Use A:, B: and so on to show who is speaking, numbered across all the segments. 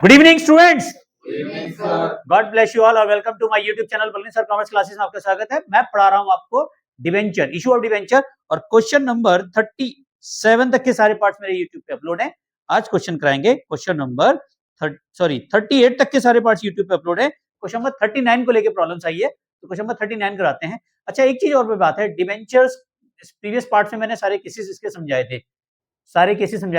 A: Good evening students,
B: sir.
A: God bless you all और welcome to my YouTube channel Balni sir commerce classes में आपका स्वागत है। मैं पढ़ा रहा हूं आपको डिवेंचर, इशू ऑफ डिवेंचर और क्वेश्चन नंबर 37 तक के सारे पार्ट्स मेरे यूट्यूब पे अपलोड हैं। आज क्वेश्चन कराएंगे क्वेश्चन नंबर 38 तक के सारे पार्ट्स यूट्यूब पे अपलोड है। क्वेश्चन नंबर 39 को लेकर प्रॉब्लम्स आई है तो क्वेश्चन नंबर 39 कराते हैं। अच्छा, एक चीज और पे बात है, डिवेंचर्स प्रीवियस पार्ट में मैंने सारे केसेस इसके समझाए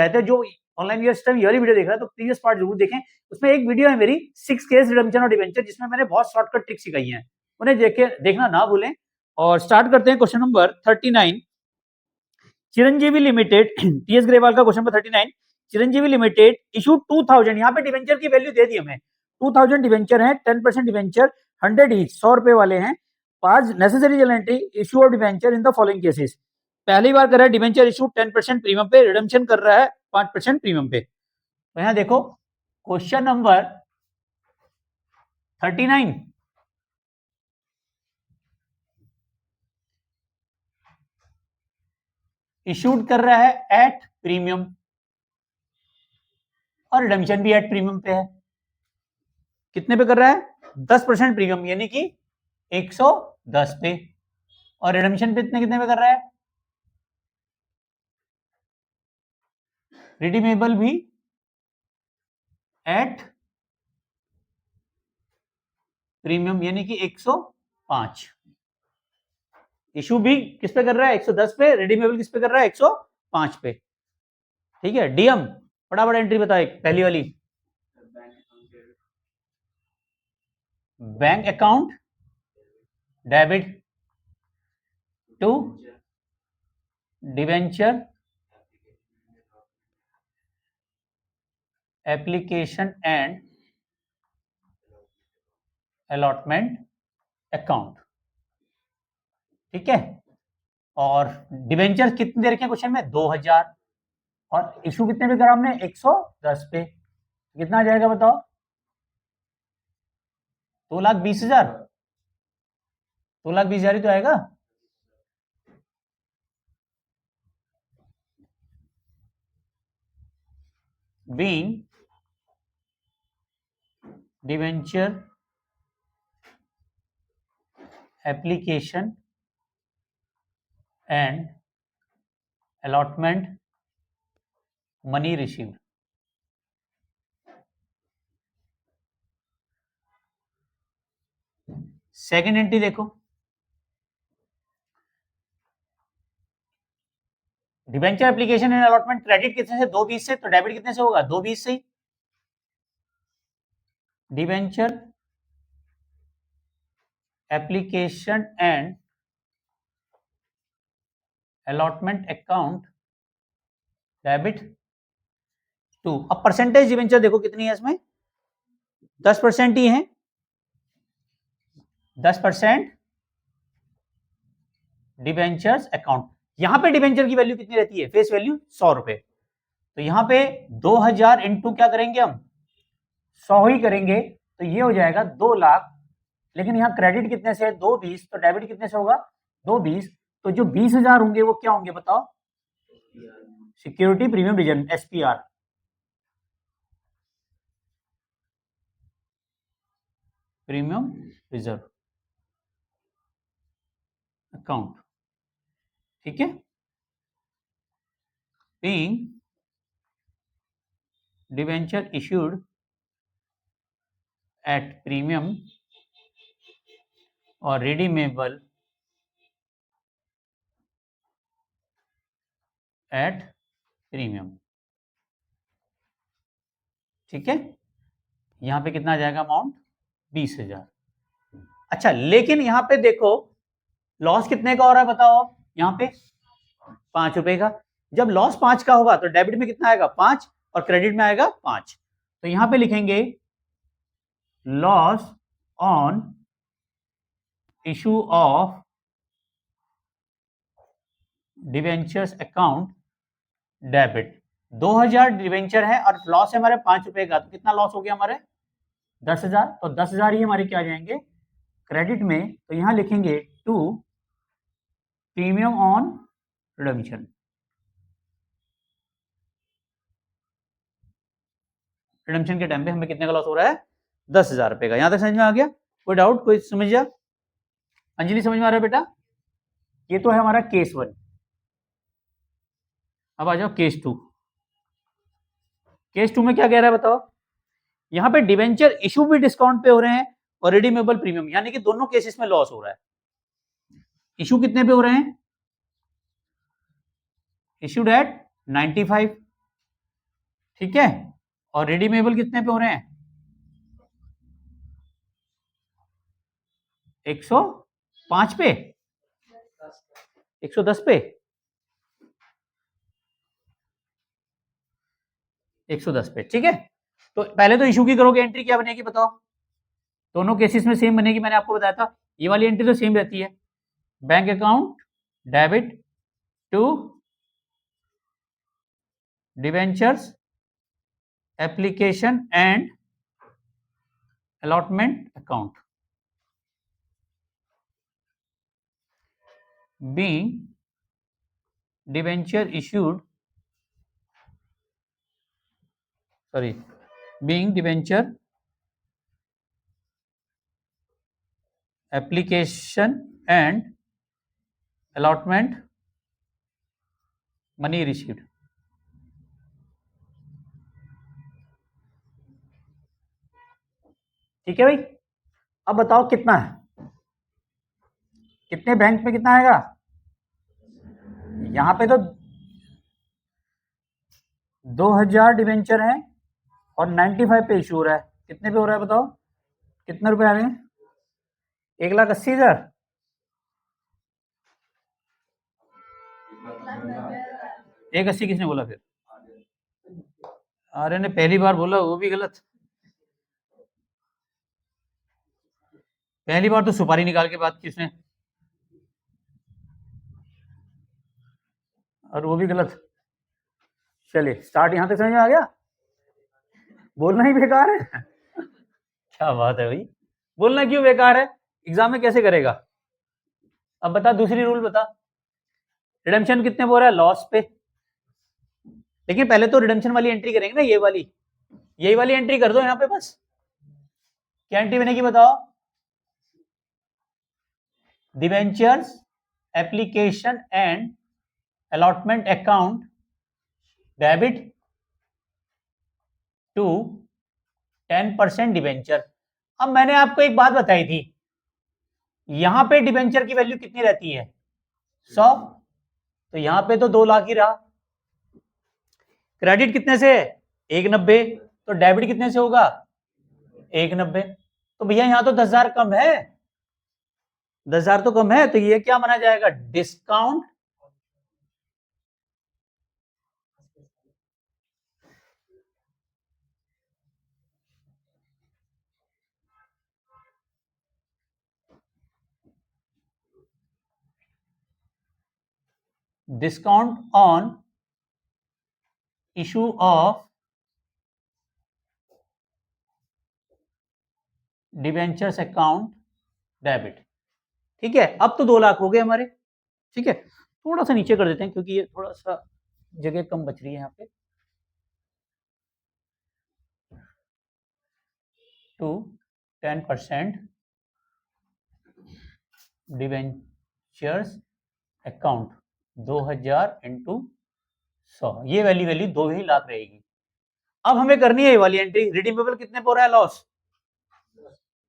A: थे, जो ऑनलाइन ये वाली वीडियो देख रहा है तो प्रीवियस पार्ट जरूर देखें। उसमें एक वीडियो है मेरी 6 केस रिडेम्पशन और डिवेंचर, जिसमें मैंने बहुत शॉर्टकट ट्रिक सिखाई है, उन्हें देखना ना भूलें। और स्टार्ट करते हैं question number 39। Chiranjeevi limited TS Grewal का question number 39। Chiranjeevi limited issue 2000, यहाँ पे डिवेंचर की वैल्यू दे दी हमें, 2000 डिवेंचर है, 10% डिवेंचर 100 ईच, 100 रुपए वाले हैं। 5 necessary general entry issue of debenture in the following cases. पहली बार कर रहा है डिवेंचर इशू 10% प्रीमियम पे, रिडम्पशन कर रहा है 5% प्रीमियम पे। तो यहां देखो क्वेश्चन नंबर 39, इशूड कर रहा है एट प्रीमियम और रिडम्पशन भी एट प्रीमियम पे है। कितने पे कर रहा है? 10% प्रीमियम यानी कि 110 पे, और रिडम्पशन पे कितने पे कर रहा है? रिडीमेबल भी एट प्रीमियम यानी कि 105। इशू भी किस पे कर रहा है? 110 पे। रिडीमेबल किस पे कर रहा है? 105 पे। ठीक है, डीएम फटाफट एंट्री बताए। पहली वाली bank account debit to debenture application and allotment account. ठीक है, और डिवेंचर कितने दे रखे हैं क्वेश्चन में? 2000, और इशू कितने पे करा हमने? 110 पे। कितना आ जाएगा बताओ? 2,20,000, 2,20,000 ही तो आएगा। Being debenture application and allotment money received. Second entry देखो, debenture application and allotment credit कितने से? 220 से, तो डेबिट कितने से होगा? 220 से। Debenture application and allotment account debit to. अब परसेंटेज डिवेंचर देखो कितनी है इसमें? 10% ही है। 10% डिवेंचर्स अकाउंट। यहां पे डिवेंचर की वैल्यू कितनी रहती है? फेस वैल्यू 100 रुपए। तो यहां पे 2000 इंटू क्या करेंगे हम? 100 ही करेंगे, तो ये हो जाएगा 2 लाख। लेकिन यहाँ क्रेडिट कितने से है? 220, तो डेबिट कितने से होगा? 220। तो जो 20,000 होंगे वो क्या होंगे बताओ? Security premium reserve, SPR. Premium reserve account. ठीक है, being debenture issued at premium और redeemable at premium। ठीक है, यहां पे कितना आ जाएगा अमाउंट? 20,000। अच्छा, लेकिन यहां पे देखो लॉस कितने का हो रहा है बताओ? आप यहां पे 5 रुपए का। जब लॉस 5 का होगा तो डेबिट में कितना आएगा? 5, और क्रेडिट में आएगा 5। तो यहां पे लिखेंगे loss on issue of debentures account debit. 2000 debenture है और लॉस है हमारे 5 रुपए का, तो कितना लॉस हो गया हमारे? 10,000। तो 10,000 ही हमारे क्या आ जाएंगे? क्रेडिट में। तो यहां लिखेंगे to premium on redemption. Redemption के टाइम पे हमें कितने का लॉस हो रहा है? 10,000 रुपए का। यहां तक समझ में आ गया? कोई डाउट, कोई समझिए? अंजलि समझ में आ रहा है बेटा? ये तो है हमारा केस 1। अब आ जाओ केस 2। केस 2 में क्या कह रहा है बताओ? यहां पे डिवेंचर इशू भी डिस्काउंट पे हो रहे हैं और रिडीमेबल प्रीमियम, यानी कि दोनों केसेस में लॉस हो रहा है। इशू कितने पे हो रहे हैं? इशूड एट 95, ठीक है, और रिडीमेबल कितने पे हो रहे हैं? 105 पे, 110 पे, 110 पे, ठीक है। तो पहले तो इशू की करोगे, एंट्री क्या बनेगी बताओ? दोनों केसेस में सेम बनेगी, मैंने आपको बताया था। ये वाली एंट्री तो सेम रहती है, bank account debit to debentures application and allotment account being debenture issued, being debenture application and allotment money received। ठीक है भाई, अब बताओ कितना है? कितने बैंक में कितना आएगा? यहां पे तो 2000 डिवेंचर है और 95 पे इशू हो रहा है। कितने पे हो रहा है बताओ? कितने रुपए आ रहे हैं? 1,80,000। 1,80 किसने बोला? फिर आर्य ने पहली बार बोला, वो भी गलत। पहली बार तो सुपारी निकाल के बात की उसने, और वो भी गलत। चलिए स्टार्ट, यहां तक समझ में आ गया? बोलना ही बेकार है। क्या बात है भाई, बोलना क्यों बेकार है? एग्जाम में कैसे करेगा? अब बता, दूसरी रूल बता। रिडेम्पशन कितने पे हो रहा है? लॉस पे। लेकिन पहले तो रिडेम्पशन वाली एंट्री करेंगे ना, ये वाली, यही वाली एंट्री कर दो यहाँ पे बस। क्या एंट्री बनेगी बताओ? Debentures application and allotment account debit to 10% debenture. अब मैंने आपको एक बात बताई थी, यहां पे डिवेंचर की वैल्यू कितनी रहती है? 100। तो यहां पे तो 2 लाख ही रहा। क्रेडिट कितने से है? 190। तो डेबिट कितने से होगा? 190। तो भैया यहां तो 10,000 कम है, 10,000 तो कम है, तो ये क्या माना जाएगा? Discount discount on issue of debentures account debit. ठीक है, अब तो 2 लाख हो गए हमारे। ठीक है, थोड़ा सा नीचे कर देते हैं क्योंकि ये थोड़ा सा जगह कम बच रही है यहाँ पे। टू 10% डिवेंचर्स अकाउंट 2000 इंटू 100, ये वैल्यू 2 ही लाख रहेगी। अब हमें करनी है ये वाली एंट्री। रिडीमेबल कितने पे हो रहा है लॉस?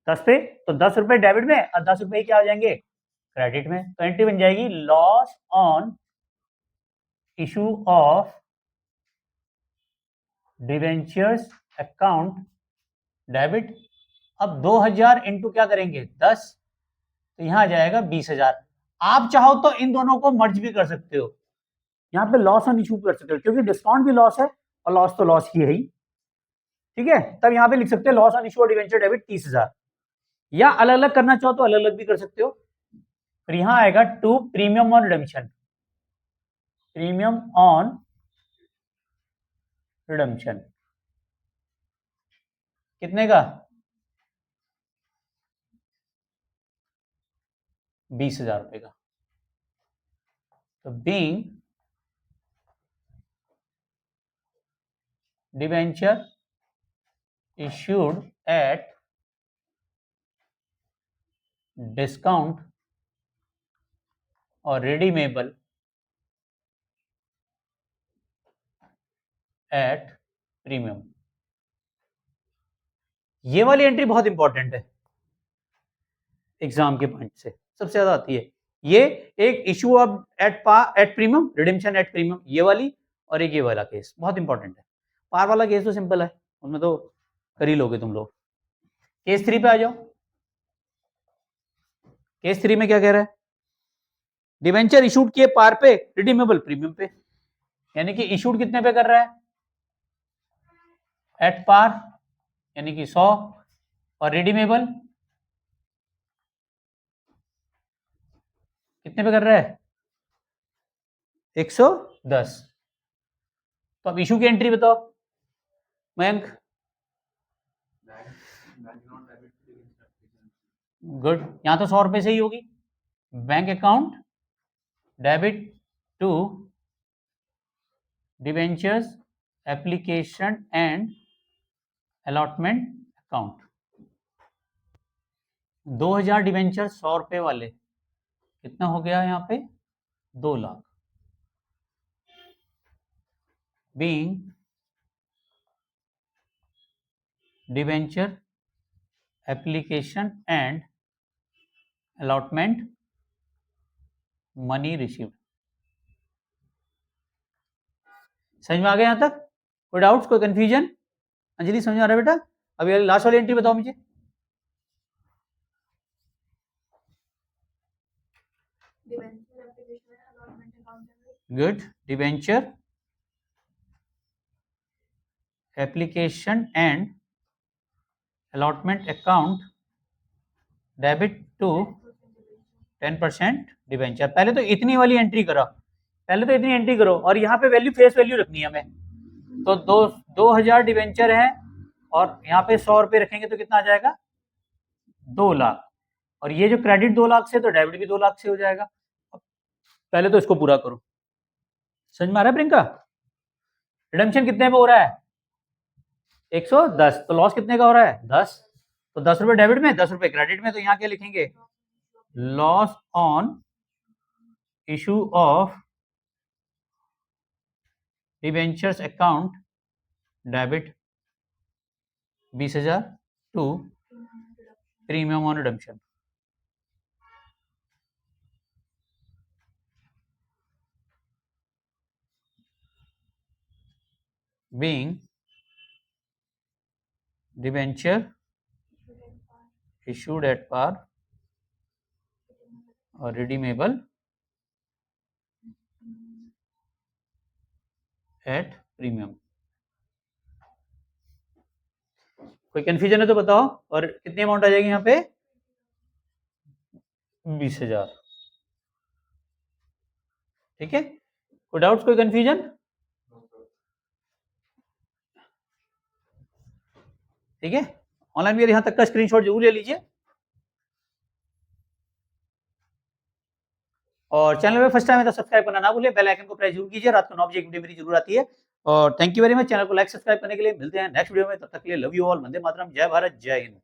A: 10 पे। तो 10 रुपए डेबिट में और 10 रुपए क्या आ जाएंगे? क्रेडिट में। तो एंट्री बन जाएगी loss on issue of debentures account debit. अब 2000 इंटू क्या करेंगे? 10, तो यहां आ जाएगा 20,000। आप चाहो तो इन दोनों को मर्ज भी कर सकते हो, यहाँ पे लॉस ऑन इशू कर सकते हो, क्योंकि डिस्काउंट भी लॉस है और लॉस तो लॉस ही है ही। ठीक है, तब यहाँ पे लिख सकते हैं लॉस ऑन इशू और डिवेंचर डेबिट 30,000, या अलग अलग करना चाहो तो अलग अलग भी कर सकते हो। फिर यहां आएगा to premium on redemption, premium on redemption कितने का? 20,000 रुपए का। तो being debenture issued at discount or redeemable at premium। ये वाली एंट्री बहुत इंपॉर्टेंट है एग्जाम के पॉइंट से, सबसे ज्यादा आती है ये। एक issue of at premium, redemption at premium, ये वाली, और एक ये वाला केस बहुत इंपॉर्टेंट है। पार वाला केस तो सिंपल है, उसमें तो कर ही लोगे तुम लोग। केस 3 पे आ जाओ। केस 3 में क्या कह रहा है? डिवेंचर इशूड किए पार पे, रिडीमेबल प्रीमियम पे, यानी कि इशूड कितने पे कर रहा है? एट पार यानी कि 100, और रिडीमेबल कितने पे कर रहा है? 110। तो अब इशू की एंट्री बताओ मयंक। गुड, यहां तो 100 रुपए से ही होगी। Bank account debit to debentures application and allotment account. 2000 debenture 100 रुपए वाले, कितना हो गया यहाँ पे? 2 lakh. Being debenture application and allotment money received. समझ में आ गया यहां तक? कोई डाउट्स, कोई कंफ्यूजन? अंजलि समझ में आ रहा है बेटा? अभी लास्ट वाली एंट्री बताओ मुझे। Good, debenture application and allotment account debit to 10% debenture. पहले तो इतनी वाली एंट्री करो, पहले तो इतनी एंट्री करो, और यहाँ पे वैल्यू फेस वैल्यू रखनी है हमें। तो 2000 डिवेंचर है और यहाँ पे 100 रुपए रखेंगे तो कितना आ जाएगा? 2 लाख। और ये जो क्रेडिट 2 लाख से, तो डेबिट भी 2 लाख से हो जाएगा। पहले तो इसको पूरा करो। समझ में आ रहा है प्रियंका? रिडम्पशन कितने पे हो रहा है? 110। तो लॉस कितने का हो रहा है? 10। तो 10 रुपए डेबिट में, 10 रुपए क्रेडिट में, तो यहाँ क्या लिखेंगे? Loss on issue of debentures account debit 20,000 to premium on redemption. being debenture issued at par or redeemable at premium। कोई कंफ्यूजन है तो बताओ। और कितनी अमाउंट आ जाएगी यहाँ पे? 20,000। ठीक है, कोई डाउट्स, कोई कंफ्यूजन? ठीक है, ऑनलाइन भी यहाँ तक का स्क्रीनशॉट जरूर ले लीजिए, और चैनल में फर्स्ट टाइम है तो सब्सक्राइब करना ना भूलिए, बेल आइकन को प्रेस जरूर कीजिए। रात को 9 बजे एक वीडियो मेरी जरूर आती है। और thank you very much, channel को लाइक सब्सक्राइब करने के लिए। मिलते हैं नेक्स्ट वीडियो में, तब तक के लिए love you all, Vande Mataram, जय भारत, जय हिंद।